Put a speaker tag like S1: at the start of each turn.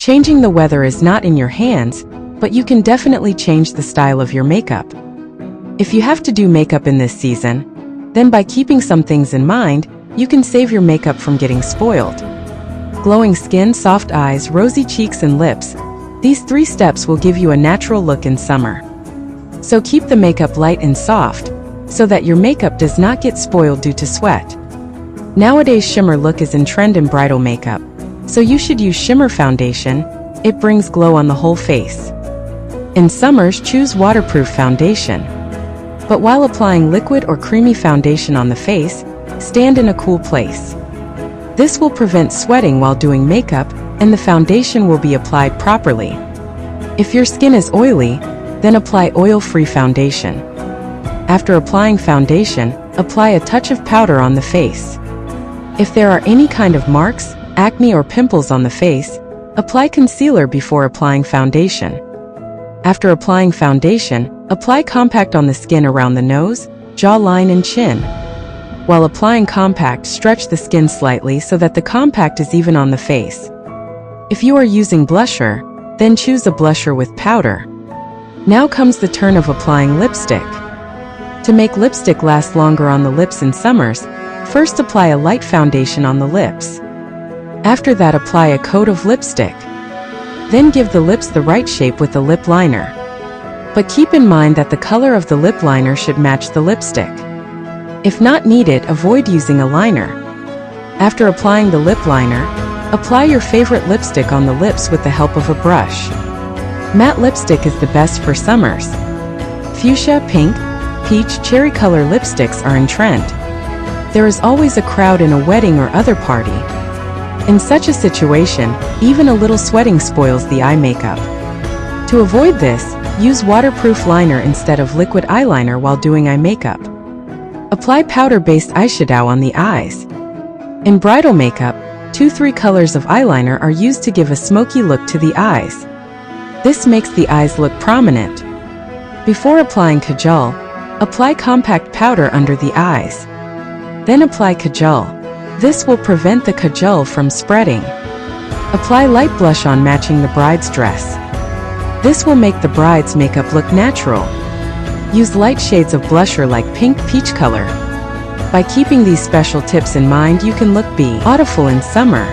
S1: Changing the weather is not in your hands, but you can definitely change the style of your makeup. If you have to do makeup in this season, then by keeping some things in mind, you can save your makeup from getting spoiled. Glowing skin, soft eyes, rosy cheeks and lips. These 3 steps will give you a natural look in summer. So keep the makeup light and soft, so that your makeup does not get spoiled due to sweat. Nowadays shimmer look is in trend in bridal makeup, so you should use shimmer foundation. It brings glow on the whole face. In summers, choose waterproof foundation. But while applying liquid or creamy foundation on the face, stand in a cool place. This will prevent sweating while doing makeup, and the foundation will be applied properly. If your skin is oily, then apply oil-free foundation. After applying foundation, apply a touch of powder on the face. If there are any kind of marks, acne or pimples on the face, apply concealer before applying foundation. After applying foundation, apply compact on the skin around the nose, jawline and chin. While applying compact, stretch the skin slightly so that the compact is even on the face. If you are using blusher, then choose a blusher with powder. Now comes the turn of applying lipstick. To make lipstick last longer on the lips in summers, first apply a light foundation on the lips. After that, apply a coat of lipstick. Then give the lips the right shape with the lip liner. But keep in mind that the color of the lip liner should match the lipstick. If not needed, avoid using a liner. After applying the lip liner, apply your favorite lipstick on the lips with the help of a brush. Matte lipstick is the best for summers. Fuchsia, pink, peach, cherry color lipsticks are in trend. There is always a crowd in a wedding or other party. In such a situation, even a little sweating spoils the eye makeup. To avoid this, use waterproof liner instead of liquid eyeliner while doing eye makeup. Apply powder-based eyeshadow on the eyes. In bridal makeup, 2-3 colors of eyeliner are used to give a smoky look to the eyes. This makes the eyes look prominent. Before applying kajal, apply compact powder under the eyes. Then apply kajal. This will prevent the kajal from spreading. Apply light blush on matching the bride's dress. This will make the bride's makeup look natural. Use light shades of blusher like pink, peach color. By keeping these special tips in mind, you can look beautiful in summer.